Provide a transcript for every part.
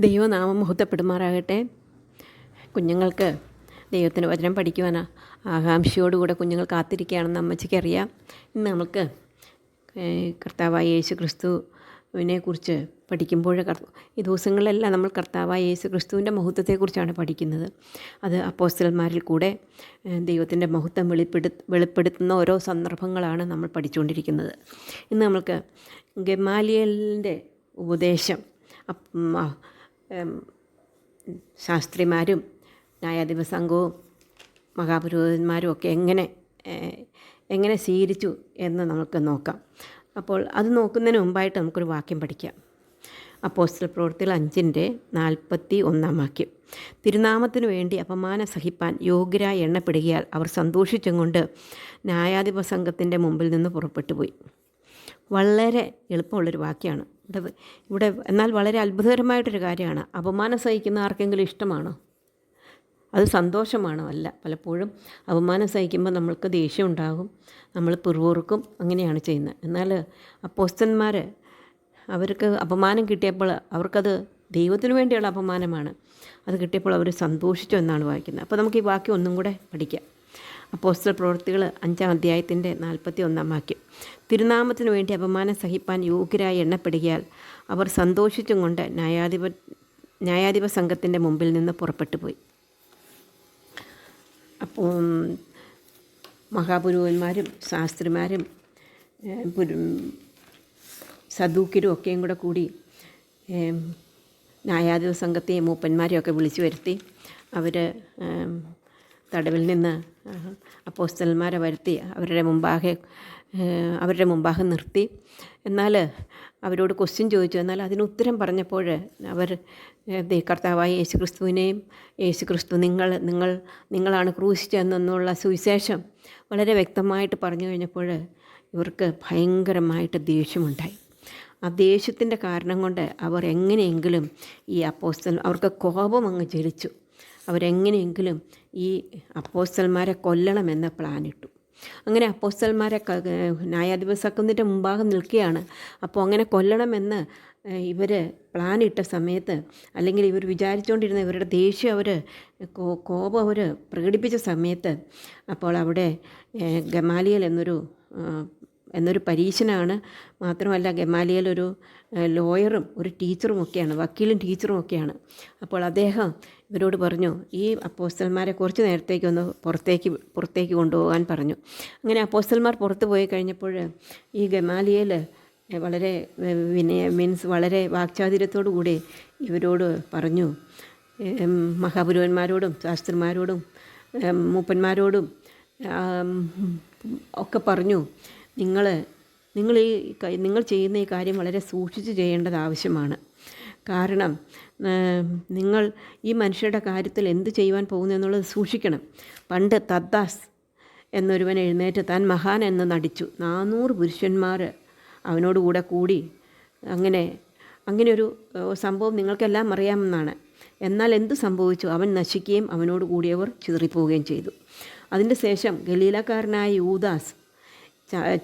ദൈവനാമം മഹത്വപ്പെടുമാറാകട്ടെ. കുഞ്ഞുങ്ങൾക്ക് ദൈവത്തിൻ്റെ വചനം പഠിക്കുവാനാ ആകാംക്ഷയോടുകൂടെ കുഞ്ഞുങ്ങൾ കാത്തിരിക്കുകയാണെന്ന് അമ്മച്ചിക്കറിയാം. ഇന്ന് നമുക്ക് കർത്താവായ യേശു ക്രിസ്തുവിനെക്കുറിച്ച് പഠിക്കുമ്പോൾ ഈ ദിവസങ്ങളിലെല്ലാം നമ്മൾ കർത്താവായ യേശു ക്രിസ്തുവിൻ്റെ മഹത്വത്തെക്കുറിച്ചാണ് പഠിക്കുന്നത്. അത് അപ്പോസ്തലന്മാരിൽ കൂടെ ദൈവത്തിൻ്റെ മഹത്വം വെളിപ്പെടുത്തുന്ന ഓരോ സന്ദർഭങ്ങളാണ് നമ്മൾ പഠിച്ചുകൊണ്ടിരിക്കുന്നത്. ഇന്ന് നമുക്ക് ഗമാലിയേലിൻ്റെ ഉപദേശം ശാസ്ത്രിമാരും ന്യായാധിപ സംഘവും മഹാപുരോഹിതന്മാരും ഒക്കെ എങ്ങനെ സ്വീകരിച്ചു എന്ന് നമുക്ക് നോക്കാം. അപ്പോൾ അത് നോക്കുന്നതിന് മുമ്പായിട്ട് നമുക്കൊരു വാക്യം പഠിക്കാം. അപ്പോസ്തല പ്രവൃത്തികൾ 5:41 വാക്യം. തിരുനാമത്തിനു വേണ്ടി അപമാനം സഹിപ്പാൻ യോഗ്യരായി എണ്ണപ്പെടുകയാൽ അവർ സന്തോഷിച്ചും കൊണ്ട് ന്യായാധിപ സംഘത്തിൻ്റെ മുമ്പിൽ നിന്ന് പുറപ്പെട്ടു പോയി. വളരെ എളുപ്പമുള്ളൊരു വാക്യമാണ് ഇവിടെ. എന്നാൽ വളരെ അത്ഭുതകരമായിട്ടൊരു കാര്യമാണ്. അപമാനം സഹിക്കുന്ന ആർക്കെങ്കിലും ഇഷ്ടമാണോ? അത് സന്തോഷമാണോ? അല്ല. പലപ്പോഴും അപമാനം സഹിക്കുമ്പോൾ നമ്മൾക്ക് ദേഷ്യം ഉണ്ടാകും, നമ്മൾ പിറുപിറുക്കും, അങ്ങനെയാണ് ചെയ്യുന്നത്. എന്നാൽ അപ്പോസ്തലന്മാർ അവർക്ക് അപമാനം കിട്ടിയപ്പോൾ അവർക്കത് ദൈവത്തിനു വേണ്ടിയുള്ള അപമാനമാണ്. അത് കിട്ടിയപ്പോൾ അവർ സന്തോഷിച്ചു എന്നാണ് വായിക്കുന്നത്. അപ്പോൾ നമുക്ക് ഈ വാക്യം ഒന്നും കൂടെ പഠിക്കാം. അപ്പോസ്തല പ്രവൃത്തികൾ 5:41 വാക്യം. തിരുനാമത്തിനു വേണ്ടി അപമാനം സഹിപ്പാൻ യോഗ്യരായി എണ്ണപ്പെടുകയാൽ അവർ സന്തോഷിച്ചും കൊണ്ട് ന്യായാധിപ സംഘത്തിൻ്റെ മുമ്പിൽ നിന്ന് പുറപ്പെട്ടു പോയി. അപ്പോൾ മഹാപുരോഹിതന്മാരും ശാസ്ത്രിമാരും സദൂക്യരും ഒക്കെയും കൂടി ന്യായാധിപ സംഘത്തെയും മൂപ്പന്മാരെയും ഒക്കെ വിളിച്ചു വരുത്തി അവർ തടവിൽ നിന്ന് അപ്പോസ്തലന്മാരെ വരുത്തി അവരുടെ മുമ്പാകെ നിർത്തി. എന്നാൽ അവരോട് ക്വസ്റ്റ്യൻ ചോദിച്ചു. എന്നാൽ അതിന് ഉത്തരം പറഞ്ഞപ്പോൾ അവർ കർത്താവായ യേശുക്രിസ്തുവിനെയും യേശുക്രിസ്തു നിങ്ങളാണ് ക്രൂശിച്ചതെന്നുള്ള സുവിശേഷം വളരെ വ്യക്തമായിട്ട് പറഞ്ഞു കഴിഞ്ഞപ്പോൾ ഇവർക്ക് ഭയങ്കരമായിട്ട് ദേഷ്യമുണ്ടായി. ആ ദേഷ്യത്തിൻ്റെ കാരണം കൊണ്ട് അവർ എങ്ങനെയെങ്കിലും ഈ അവർക്ക് കോപം അങ്ങ് ജ്വലിച്ചു. അവരെങ്ങനെയെങ്കിലും ഈ അപ്പോസ്തലന്മാരെ കൊല്ലണമെന്ന പ്ലാനിട്ടു. അങ്ങനെ അപ്പോസ്തലന്മാരെ ന്യായാധിപ സംഘത്തിൻ്റെ മുമ്പാകെ നിൽക്കുകയാണ്. അപ്പോൾ അങ്ങനെ കൊല്ലണമെന്ന് ഇവർ പ്ലാനിട്ട സമയത്ത്, അല്ലെങ്കിൽ ഇവർ വിചാരിച്ചുകൊണ്ടിരുന്ന ഇവരുടെ ദേഷ്യം കോപം അവർ പ്രകടിപ്പിച്ച സമയത്ത്, അപ്പോൾ അവിടെ ഗമാലിയേൽ എന്നൊരു പരീശനാണ്. മാത്രമല്ല ഗമാലിയേൽ ഒരു ലോയറും ഒരു ടീച്ചറുമൊക്കെയാണ്, വക്കീലും ടീച്ചറുമൊക്കെയാണ്. അപ്പോൾ അദ്ദേഹം ഇവരോട് പറഞ്ഞു, ഈ അപ്പോസ്തലന്മാരെ കുറച്ച് നേരത്തേക്കൊന്ന് പുറത്തേക്ക് കൊണ്ടുപോകാൻ പറഞ്ഞു. അങ്ങനെ അപ്പോസ്തലന്മാർ പുറത്ത് പോയി കഴിഞ്ഞപ്പോൾ ഈ ഗമാലിയേൽ വളരെ വളരെ വാക്ചാതുര്യത്തോടു കൂടി ഇവരോട് പറഞ്ഞു, മഹാപുരോഹിതന്മാരോടും ശാസ്ത്രിമാരോടും മൂപ്പന്മാരോടും ഒക്കെ പറഞ്ഞു, നിങ്ങൾ ചെയ്യുന്ന ഈ കാര്യം വളരെ സൂക്ഷിച്ച് ചെയ്യേണ്ടത് ആവശ്യമാണ്. കാരണം നിങ്ങൾ ഈ മനുഷ്യരുടെ കാര്യത്തിൽ എന്ത് ചെയ്യുവാൻ പോകുന്നു എന്നുള്ളത് സൂക്ഷിക്കണം. പണ്ട് തദ്ദാസ് എന്നൊരുവൻ എഴുന്നേറ്റ് താൻ മഹാൻ എന്ന് നടിച്ചു. 400 പുരുഷന്മാർ അവനോടുകൂടെ കൂടി. അങ്ങനെയൊരു സംഭവം നിങ്ങൾക്കെല്ലാം അറിയാമെന്നാണ്. എന്നാൽ എന്ത് സംഭവിച്ചു? അവൻ നശിക്കുകയും അവനോട് കൂടിയവർ ചിതറിപ്പോവുകയും ചെയ്തു. അതിൻ്റെ ശേഷം ഗലീലക്കാരനായ യൂദാസ്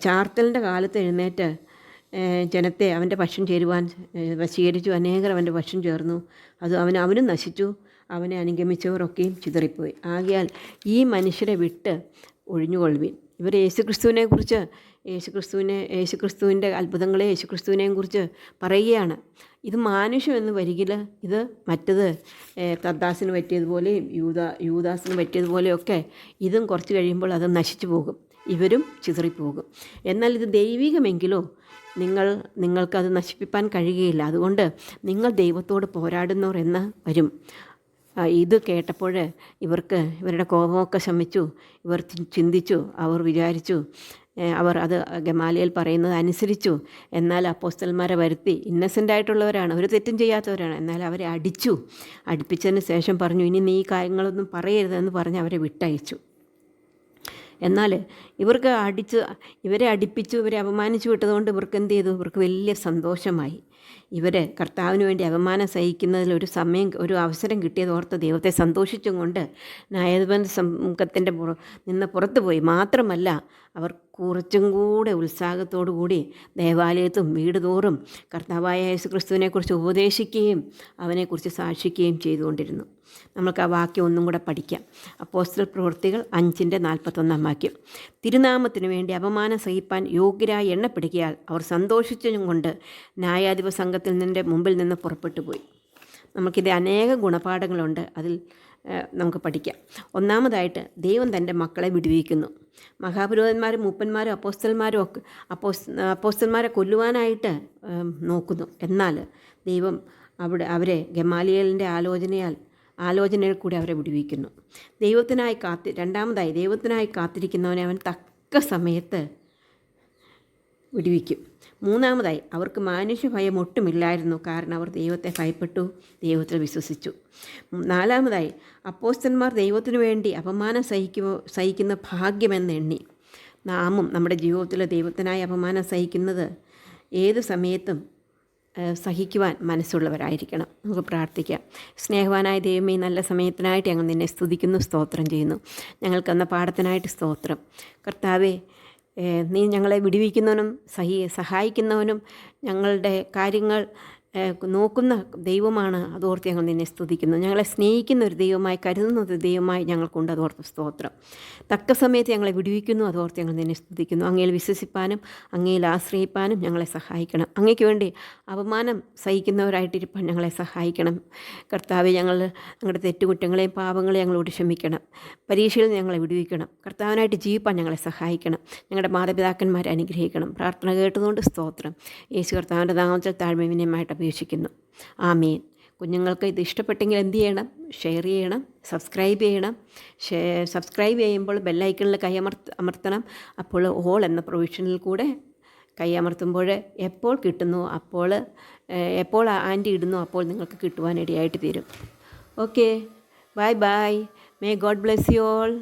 ചാർത്തലിൻ്റെ കാലത്ത് എഴുന്നേറ്റ് ജനത്തെ അവൻ്റെ പക്ഷം ചേരുവാൻ വശീകരിച്ചു. അനേകർ അവൻ്റെ പക്ഷം ചേർന്നു. അവനും നശിച്ചു. അവനെ അനുഗമിച്ചവരൊക്കെയും ചിതറിപ്പോയി. ആകയാൽ ഈ മനുഷ്യരെ വിട്ട് ഒഴിഞ്ഞുകൊള്ളുവിൻ. ഇവർ യേശുക്രിസ്തുവിൻ്റെ അത്ഭുതങ്ങളെ യേശുക്രിസ്തുവിനെയും കുറിച്ച് പറയുകയാണ്. ഇത് മാനുഷം എന്ന് വരികിൽ ഇത് മറ്റത് തദ്ദാസിന് പറ്റിയതുപോലെയും യൂദാസിന് പറ്റിയതുപോലെയൊക്കെ ഇതും കുറച്ച് കഴിയുമ്പോൾ അത് നശിച്ചു പോകും, ഇവരും ചിതറിപ്പോകും. എന്നാൽ ഇത് ദൈവികമെങ്കിലോ നിങ്ങൾക്കത് നശിപ്പിക്കാൻ കഴിയുകയില്ല. അതുകൊണ്ട് നിങ്ങൾ ദൈവത്തോട് പോരാടുന്നവർ എന്ന് വരും. ഇത് കേട്ടപ്പോൾ ഇവരുടെ കോപമൊക്കെ ശമിച്ചു. ഇവർ ചിന്തിച്ചു, അവർ വിചാരിച്ചു, അവർ അത് ഗമാലിയേൽ പറയുന്നത് അനുസരിച്ചു. എന്നാൽ അപ്പോസ്തലന്മാരെ വരുത്തി, ഇന്നസെൻ്റായിട്ടുള്ളവരാണ്, ഒരു തെറ്റും ചെയ്യാത്തവരാണ്, എന്നാൽ അവരെ അടുപ്പിച്ചതിന് ശേഷം പറഞ്ഞു, ഇനി നീ ഈ കാര്യങ്ങളൊന്നും പറയരുതെന്ന് പറഞ്ഞ് അവരെ വിട്ടയച്ചു. എന്നാൽ ഇവരെ അടുപ്പിച്ചു, ഇവരെ അപമാനിച്ചു വിട്ടതുകൊണ്ട് ഇവർക്ക് എന്ത് ചെയ്തു? ഇവർക്ക് വലിയ സന്തോഷമായി. ഇവർ കർത്താവിന് വേണ്ടി അപമാനം സഹിക്കുന്നതിൽ ഒരു അവസരം കിട്ടിയതോർത്ത് ദൈവത്തെ സന്തോഷിച്ചും കൊണ്ട് ന്യായാധിപ സംഘത്തിൻ്റെ നിന്ന് പുറത്തു പോയി. മാത്രമല്ല അവർ കുറച്ചും കൂടെ ഉത്സാഹത്തോടു കൂടി ദേവാലയത്തും വീട് തോറും കർത്താവായ യേശുക്രിസ്തുവിനെക്കുറിച്ച് ഉപദേശിക്കുകയും അവനെക്കുറിച്ച് സാക്ഷിക്കുകയും ചെയ്തുകൊണ്ടിരുന്നു. നമുക്ക് ആ വാക്യം ഒന്നും കൂടെ പഠിക്കാം. അപ്പോസ്തല പ്രവൃത്തികൾ 5:41 വാക്യം. തിരുനാമത്തിനു വേണ്ടി അപമാനം സഹിപ്പാൻ യോഗ്യരായി എണ്ണപ്പെടുകയാൽ അവർ സന്തോഷിച്ചും കൊണ്ട് ന്യായാധിപ സംഘത്തിൽ മുമ്പിൽ നിന്ന് പുറപ്പെട്ടു പോയി. നമുക്കിത് അനേക ഗുണപാഠങ്ങളുണ്ട്. അതിൽ നമുക്ക് പഠിക്കാം. ഒന്നാമതായിട്ട് ദൈവം തൻ്റെ മക്കളെ വിടുവിക്കുന്നു. മഹാപുരോഹിതന്മാരും മൂപ്പന്മാരും അപ്പോസ്തലന്മാരും ഒക്കെ അപ്പോസ്തലന്മാരെ കൊല്ലുവാനായിട്ട് നോക്കുന്നു. എന്നാൽ ദൈവം അവരെ ഗമാലിയേലിൻ്റെ ആലോചനയിൽ കൂടി അവരെ വിടുവിക്കുന്നു. രണ്ടാമതായി ദൈവത്തിനായി കാത്തിരിക്കുന്നവനെ അവൻ തക്ക സമയത്ത് വിടുവിക്കും. മൂന്നാമതായി അവർക്ക് മാനുഷ്യഭയം ഒട്ടുമില്ലായിരുന്നു. കാരണം അവർ ദൈവത്തെ ഭയപ്പെട്ടു, ദൈവത്തിൽ വിശ്വസിച്ചു. നാലാമതായി അപ്പോസ്തലന്മാർ ദൈവത്തിനു വേണ്ടി അപമാനം സഹിക്കുന്ന ഭാഗ്യമെന്ന് എണ്ണി. നാമും നമ്മുടെ ജീവിതത്തിൽ ദൈവത്തിനായി അപമാനം സഹിക്കുന്നത് ഏത് സമയത്തും സഹിക്കുവാൻ മനസ്സുള്ളവരായിരിക്കണം. നമുക്ക് പ്രാർത്ഥിക്കാം. സ്നേഹവാനായ ദൈവമേ, നല്ല സമയത്തിനായിട്ട് ഞങ്ങൾ നിന്നെ സ്തുതിക്കുന്നു, സ്തോത്രം ചെയ്യുന്നു. ഞങ്ങൾക്കെന്ന പാഠത്തിനായിട്ട് സ്തോത്രം. കർത്താവേ, നീ ഞങ്ങളെ വിടുവിക്കുന്നവനും സഹായിക്കുന്നവനും ഞങ്ങളുടെ കാര്യങ്ങൾ നോക്കുന്ന ദൈവമാണ്. അതോർത്ത് ഞങ്ങൾ നിന്നെ സ്തുതിക്കുന്നു. ഞങ്ങളെ സ്നേഹിക്കുന്ന ഒരു ദൈവമായി, കരുതുന്ന ഒരു ദൈവമായി ഞങ്ങൾക്കുണ്ട്. അതോർത്ത് സ്തോത്രം. തക്ക സമയത്ത് ഞങ്ങളെ വിടുവിക്കുന്നു. അതോർത്ത് ഞങ്ങൾ നിന്നെ സ്തുതിക്കുന്നു. അങ്ങയിൽ വിശ്വസിപ്പാനും അങ്ങയിൽ ആശ്രയിപ്പാനും ഞങ്ങളെ സഹായിക്കണം. അങ്ങയ്ക്ക് വേണ്ടി അപമാനം സഹിക്കുന്നവരായിട്ടിരിക്കാൻ ഞങ്ങളെ സഹായിക്കണം. കർത്താവെ, ഞങ്ങളുടെ തെറ്റുകുറ്റങ്ങളെയും പാപങ്ങളെയും ഞങ്ങളോട് ക്ഷമിക്കണം. പരീക്ഷയിൽ ഞങ്ങളെ വിടുവിക്കണം. കർത്താവിനായിട്ട് ജീവിപ്പാൻ ഞങ്ങളെ സഹായിക്കണം. ഞങ്ങളുടെ മാതാപിതാക്കന്മാരെ അനുഗ്രഹിക്കണം. പ്രാർത്ഥന കേട്ടതുകൊണ്ട് സ്തോത്രം. യേശു കർത്താവിൻ്റെ നാമത്തിൽ താഴ്മ വിനയമായിട്ട് അപേക്ഷിക്കുന്നു. ആമേൻ. കുഞ്ഞുങ്ങൾക്ക് ഇത് ഇഷ്ടപ്പെട്ടെങ്കിൽ എന്ത് ചെയ്യണം? ഷെയർ ചെയ്യണം, സബ്സ്ക്രൈബ് ചെയ്യണം. സബ്സ്ക്രൈബ് ചെയ്യുമ്പോൾ ബെല്ലൈക്കണിൽ അമർത്തണം. അപ്പോൾ ഓൾ എന്ന പ്രൊവിഷനിൽ കൂടെ അമർത്തുമ്പോൾ എപ്പോൾ കിട്ടുന്നു എപ്പോൾ ആൻറ്റി ഇടുന്നു അപ്പോൾ നിങ്ങൾക്ക് കിട്ടുവാനിടയായിട്ട് തീരും. Okay, bye bye. May God bless you all.